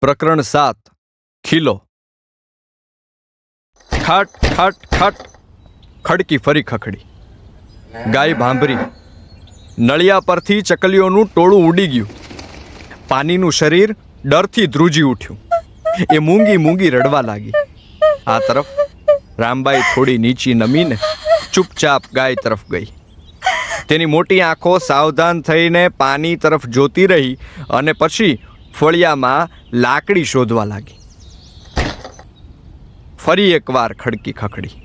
પ્રકરણ 7 ખીલો. ખાટ ખાટ ખાટ ખડકી ફરી ખખડી. ગાય ભાંભરી. નળિયા પરથી ચકલીઓનું ટોળું ઉડી ગયું. પાનીનું શરીર ડરથી ધ્રુજી ઉઠ્યું. એ મૂંગી મૂંગી રડવા લાગી. આ તરફ રામબાઈ થોડી નીચી નમીને ચૂપચાપ ગાય તરફ ગઈ. તેની મોટી આંખો સાવધાન થઈને પાણી તરફ જોતી રહી અને પછી ફળિયામાં લાકડી શોધવા લાગી. ફરી એકવાર ખડકી ખખડી.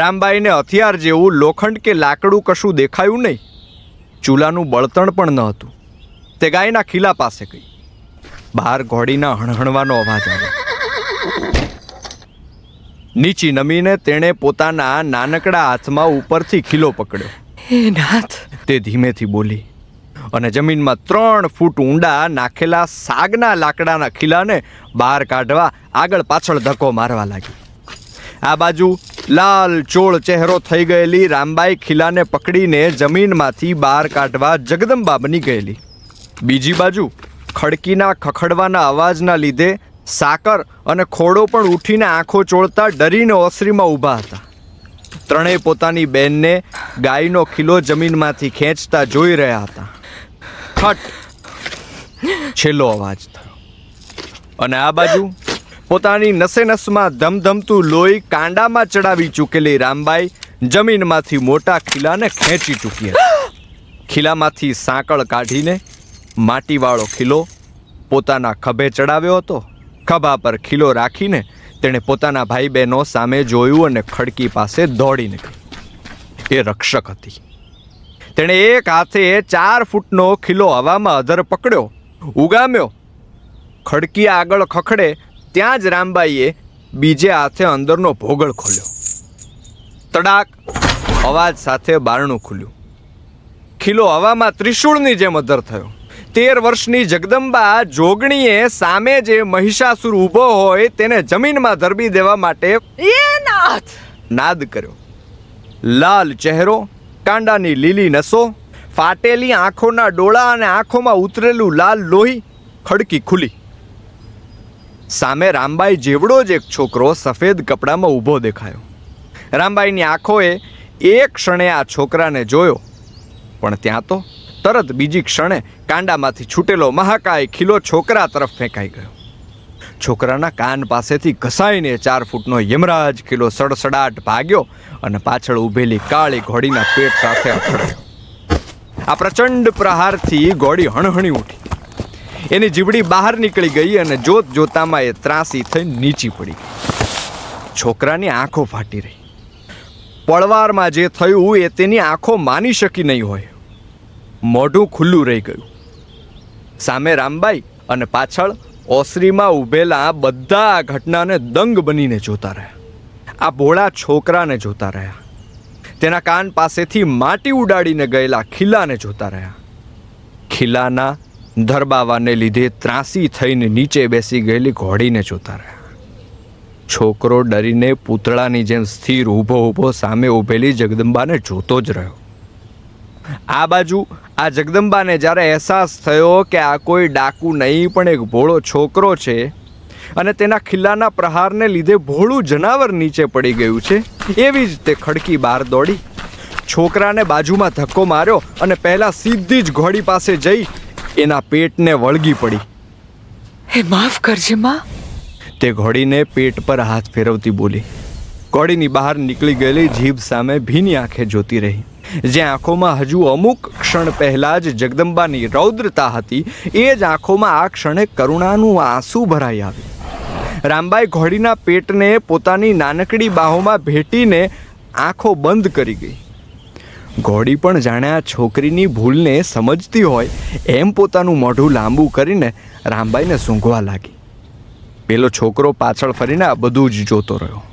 રામબાઈને હથિયાર જેવું લોખંડ કે લાકડું કશું દેખાયું નહીં. ચૂલાનું બળતણ પણ ન હતું. તે ગાયના ખીલા પાસે ગઈ. બહાર ઘોડીના હણહણવાનો અવાજ આવ્યો. નીચી નમીને તેણે પોતાના નાનકડા હાથમાં ઉપરથી ખીલો પકડ્યો. હે નાથ, તે ધીમેથી બોલી અને જમીનમાં 3 ફૂટ ઊંડા નાખેલા સાગના લાકડાના ખીલાને બહાર કાઢવા આગળ પાછળ ધક્કો મારવા લાગી. આ બાજુ લાલ ચોળ ચહેરો થઈ ગયેલી રામબાઈ ખીલાને પકડીને જમીનમાંથી બહાર કાઢવા જગદંબા બની ગયેલી. બીજી બાજુ ખડકીના ખખડવાના અવાજના લીધે સાકર અને ખોડો પણ ઉઠીને આંખો ચોળતા ડરીને ઓસરીમાં ઊભા હતા. ત્રણેય પોતાની બેનને ગાયનો ખીલો જમીનમાંથી ખેંચતા જોઈ રહ્યા હતા. ખટ છેલ્લો અવાજ થયો અને આ બાજુ પોતાની નસે નસમાં ધમધમતું લોહી કાંડામાં ચડાવી ચૂકેલી રામબાઈ જમીનમાંથી મોટા ખીલાને ખેંચી ચૂકી હતી. ખીલામાંથી સાંકળ કાઢીને માટીવાળો ખીલો પોતાના ખભે ચડાવ્યો હતો. ખભા પર ખીલો રાખીને તેણે પોતાના ભાઈ બહેનો સામે જોયું અને ખડકી પાસે દોડીને ગઈ. એ રક્ષક હતી. તેણે એક હાથે 4 ફૂટનો ખીલો હવામાં અધર પકડ્યો, ઉગામ્યો. ખડકી આગળ ખખડે ત્યાં જ રામબાઈએ બીજે હાથે અંદરનો ભોગળ ખોલ્યો. તડાક અવાજ સાથે બારણું ખુલ્યું. ખીલો હવામાં ત્રિશૂળની જેમ અધર થયો. 13 વર્ષની જગદંબા જોગણીએ સામે જે મહિષાસુર ઊભો હોય તેને જમીનમાં ધરબી દેવા માટે નાદ કર્યો. લાલ ચહેરો, કાંડાની લીલી નસો, ફાટેલી આંખોના ડોળા અને આંખોમાં ઉતરેલું લાલ લોહી. ખડકી ખુલી. સામે રામબાઈ જેવડો જ એક છોકરો સફેદ કપડામાં ઊભો દેખાયો. રામબાઈની આંખોએ એક ક્ષણે આ છોકરાને જોયો, પણ ત્યાં તો તરત બીજી ક્ષણે કાંડામાંથી છૂટેલો મહાકાય ખીલો છોકરા તરફ ફેંકાઈ ગયો. છોકરાના કાન પાસેથી ઘસાઈને 4 ફૂટનો યમરાજ ખીલો સડસડાટ ભાગ્યો અને પાછળ ઊભેલી કાળી ઘોડીના પેટ સાથે અથડાયો. આ પ્રચંડ પ્રહારથી ઘોડી હણહણી ઉઠી. એની જીભડી બહાર નીકળી ગઈ અને જોત જોતામાં એ ત્રાસી થઈ નીચી પડી ગઈ. છોકરાની આંખો ફાટી રહી. પળવારમાં જે થયું એ તેની આંખો માની શકી નહીં હોય. મોઢું ખુલ્લું રહી ગયું. સામે રામબાઈ અને પાછળ ઓસરીમાં ઊભેલા બધા આ ઘટનાને દંગ બનીને જોતા રહ્યા. આ ભોળા છોકરાને જોતા રહ્યા. તેના કાન પાસેથી માટી ઉડાડીને ગયેલા ખીલાને જોતા રહ્યા. ખીલાના ધરબાવાને લીધે ત્રાસી થઈને નીચે બેસી ગયેલી ઘોડીને જોતા રહ્યા. છોકરો ડરીને પૂતળાની જેમ સ્થિર ઊભો સામે ઊભેલી જગદંબાને જોતો જ રહ્યો. આ બાજુ આ જગદંબાને જ્યારે અહેસાસ થયો કે આ કોઈ ડાકુ નહીં પણ એક ભોળો છોકરો છે અને તેના ખીલાના પ્રહારને લીધે ભોળું જનાવર નીચે પડી ગયું છે, એવી જ તે ખડકી બહાર દોડી. છોકરાને બાજુમાં ધક્કો માર્યો અને પહેલાં સીધી જ ઘોડી પાસે જઈ એના પેટને વળગી પડી. હે માફ કરજે માં. તે ઘોડીને પેટ પર હાથ ફેરવતી બોલી. ઘોડીની બહાર નીકળી ગયેલી જીભ સામે ભીની આંખે જોતી રહી. જે આંખોમાં હજુ અમુક ક્ષણ પહેલા જ જગદંબાની રૌદ્રતા હતી, એ જ આંખોમાં આ ક્ષણે કરુણાનું આંસુ ભરાઈ આવ્યું. રામબાઈ ઘોડીના પેટને પોતાની નાનકડી બાહોમાં ભેટીને આંખો બંધ કરી ગઈ. ઘોડી પણ જાણે આ છોકરીની ભૂલને સમજતી હોય એમ પોતાનું મોઢું લાંબુ કરીને રામબાઈને સૂંઘવા લાગી. પેલો છોકરો પાછળ ફરીને આ બધું જ જોતો રહ્યો.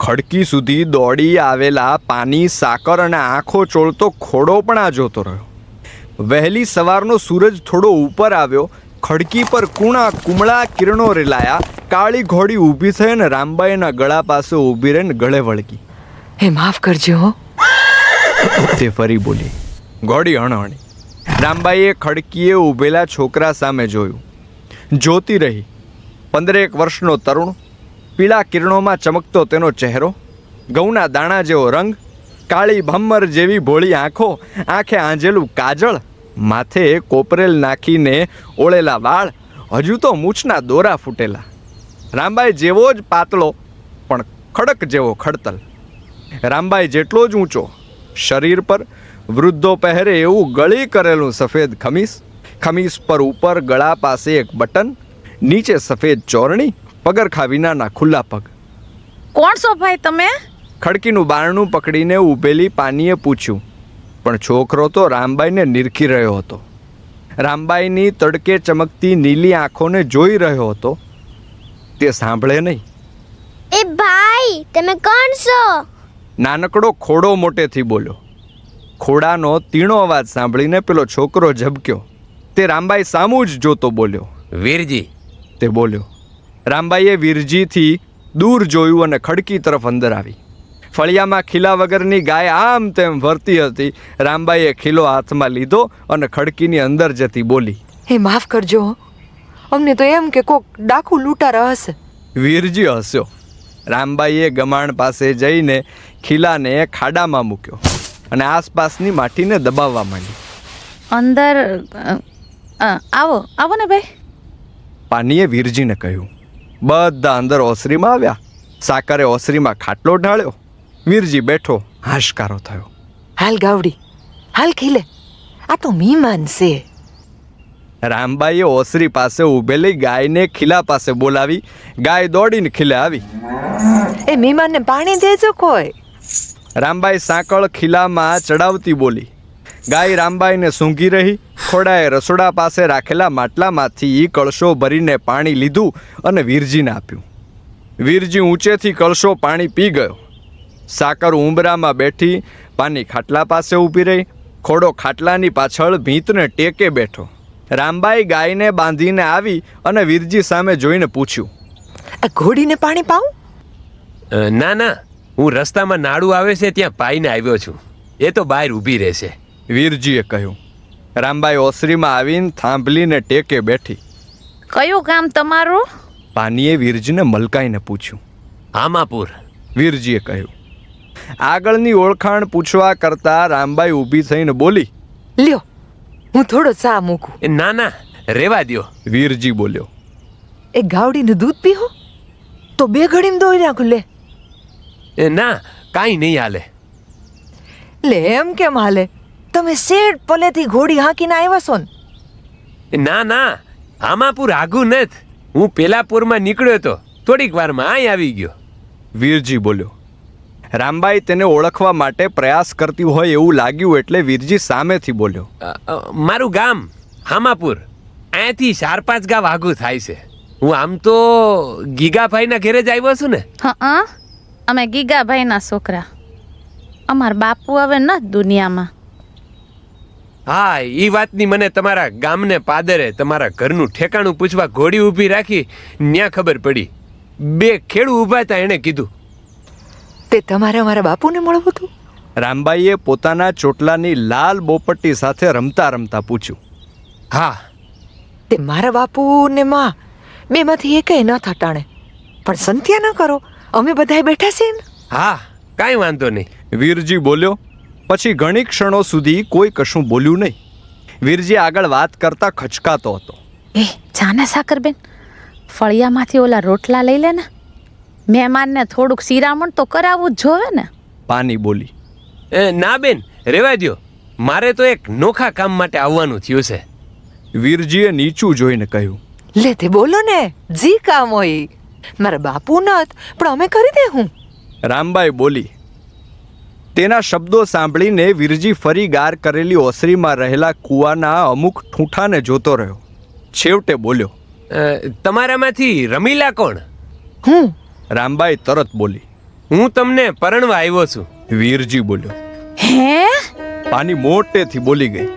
ખડકી સુધી દોડી આવેલા પાણી, સાકર અને આંખો ચોળતો ખોડો પણ આ જોતો રહ્યો. વહેલી સવારનો સૂરજ થોડો ઉપર આવ્યો. ખડકી પર કુણા કુમળા કિરણો રેલાયા. કાળી ઘોડી ઊભી થઈ અને રામબાઈના ગળા પાસે ઊભી રહીને ગળે વળગી. હે માફ કરજે હો. તે ફરી બોલી. ઘોડી હણહણી. રામબાઈએ ખડકીએ ઊભેલા છોકરા સામે જોયું. જોતી રહી. 15 વર્ષનો તરુણ, પીળા કિરણોમાં ચમકતો તેનો ચહેરો, ઘઉંના દાણા જેવો રંગ, કાળી ભમ્મર જેવી ભોળી આંખો, આંખે આંજેલું કાજળ, માથે કોપરેલ નાખીને ઓળેલા વાળ, હજુ તો મૂછના દોરા ફૂટેલા. રામબાઈ જેવો જ પાતળો પણ ખડક જેવો ખડતલ. રામબાઈ જેટલો જ ઊંચો, શરીર પર વૃદ્ધો પહેરે એવું ગળી કરેલું સફેદ ખમીસ, ખમીસ પર ઉપર ગળા પાસે એક બટન, નીચે સફેદ ચોરણી, પગરખા વિનાના ખુલ્લા પગ. કોણ છો ભાઈ તમે? ખડકીનું બારણું પકડીને ઊભેલી પાનીએ પૂછ્યું, પણ છોકરો તો રામબાઈને નિરખી રહ્યો હતો. રામબાઈની તડકે ચમકતી નીલી આંખોને જોઈ રહ્યો હતો. તે સાંભળે નહીં. એ ભાઈ, તમે કોણ છો? નાનકડો ખોડો મોટેથી બોલ્યો. ખોડાનો તીણો અવાજ સાંભળીને પેલો છોકરો ઝબક્યો. તે રામબાઈ સામું જ જોતો બોલ્યો. વીરજી, તે બોલ્યો. રામબાઈએ વીરજીથી દૂર જોયું અને ખડકી તરફ અંદર આવી. ફળિયામાં ખીલા વગરની ગાય આમ તેમ વરતી હતી. રામબાઈએ ખીલો હાથમાં લીધો અને ખડકીની અંદર જતી બોલી, એ માફ કરજો હો. અમને તો એમ કે કોક ડાકુ લૂંટારા હશે. વીરજી હસ્યો. રામબાઈએ ગમાણ પાસે જઈને ખીલાને ખાડામાં મૂક્યો અને આસપાસની માટીને દબાવવા માંડી. અંદર આવો આવો ને ભાઈ. પાનીએ વીરજીને કહ્યું. બધા અંદર ઓસરીમાં આવ્યા. સાકરે ઓસરીમાં ખાટલો ઢાળ્યો. વીરજી બેઠો, હાશકારો થયો. હાલ ગાવડી, હાલ ખીલે, આ તો મહેમાન છે. રામબાઈએ ઓસરી પાસે ઊભેલી ગાયને ખીલા પાસે બોલાવી. ગાય દોડીને ખીલે આવી. એ મહેમાનને પાણી દેજો કોઈ. રામબાઈ સાંકળ ખીલામાં ચડાવતી બોલી. ગાય રામબાઈને સૂંઘી રહી. ખોડાએ રસોડા પાસે રાખેલા માટલામાંથી કળશો ભરીને પાણી લીધું અને વીરજીને આપ્યું. વીરજી ઊંચેથી કળશો પાણી પી ગયો. સાકર ઉંબરામાં બેઠી પાની ખાટલા પાસે ઊભી રહી. ખોડો ખાટલાની પાછળ ભીંતને ટેકે બેઠો. રામબાઈ ગાયને બાંધીને આવી અને વીરજી સામે જોઈને પૂછ્યું, આ ઘોડીને પાણી પાઉં? ના ના, હું રસ્તામાં નાડું આવે છે ત્યાં પાઈને આવ્યો છું. એ તો બહાર ઊભી રહેશે. વીરજીએ કહ્યું. રામબાઈ ઓસરીમાં આવીને થાંભલીને ટેકે બેઠી. કયું કામ તમારું? પાનીએ વીરજીને મલકાઈને પૂછ્યું. આમાપુર. વીરજીએ કહ્યું. આગળની ઓળખાણ પૂછવા કરતા રામબાઈ ઊભી થઈને બોલી, લ્યો, હું થોડો ચા મૂકું. ના ના, રેવા દ્યો. વીરજી બોલ્યો. એ ગાવડીનું દૂધ પીહો તો 2 ઘડીમાં દોઈ નાખું. લે ના, કાંઈ નહીં હાલે. લે એમ કેમ હાલે? તમે શેઠ પલેથી ઘોડી હાંકીને આવ્યા છો ને? ના ના, આમાપુર આગું નથી. હું પેલાપુરમાં નીકળ્યો તો થોડીક વારમાં અહીં આવી ગયો. વીરજી બોલ્યો. રામબાઈ તેને ઓળખવા માટે પ્રયાસ કરતી હોય એવું લાગ્યું એટલે વીરજી સામેથી બોલ્યો. મારું ગામ હામાપુર. અહીંયાથી 4-5 ગામ આગું થાય છે. હું આમ તો ગીગાભાઈના ઘરે જ આવ્યો છું ને. હા, અમે ગીગાભાઈના છોકરા. અમાર બાપુ હવે ન દુનિયામાં. હા, એ વાતની મને તમારા ગામને પાદરે તમારા ઘરનું ઠેકાણું પૂછવા ઘોડી ઊભી રાખી ન્યા ખબર પડી. 2 ખેડૂ ઊભા હતા, એણે કીધું. તે તમારે અમારા બાપુને મળવું હતું? રામબાઈએ પોતાના ચોટલાની લાલ બોપટ્ટી સાથે રમતા રમતા પૂછ્યું. હા. તે મારા બાપુ ને માં બેમાંથી એકેય ન થટાણે. પણ સંત્યા ન કરો, અમે બધાય બેઠા છીએ ને. હા, કાંઈ વાંધો નહીં. વીરજી બોલ્યો. પછી ઘણી ક્ષણો સુધી કોઈ કશું બોલ્યું નહીં. વીરજી આગળ વાત કરતા ખચકાતો હતો. એ જાને સાકરબેન, ફળિયામાંથી ઓલા રોટલા લઈ લે ને. મહેમાનને થોડુંક શિરામણ તો કરાવવું જ જોવે ને. પાની બોલી. ના બેન, રેવા દ્યો. મારે તો એક નોખા કામ માટે આવવાનું થયું છે. વીરજીએ નીચું જોઈને કહ્યું. લે તે બોલો ને, જી કામ હોય. મારા બાપુ નત, પણ અમે કરી દે. હું રામબાઈ બોલી. તેના શબ્દો સાંભળીને વીરજી ફરી ગાર કરેલી ઓસરીમાં રહેલા કૂવાના અમુક ઠૂંઠાને જોતો રહ્યો. છેવટે બોલ્યો. તમારામાંથી રમીલા કોણ? હું રામબાઈ તરત બોલી. હું તમને પરણવા આવ્યો છું. વીરજી બોલ્યો. હે? પાની મોટેથી બોલી ગઈ.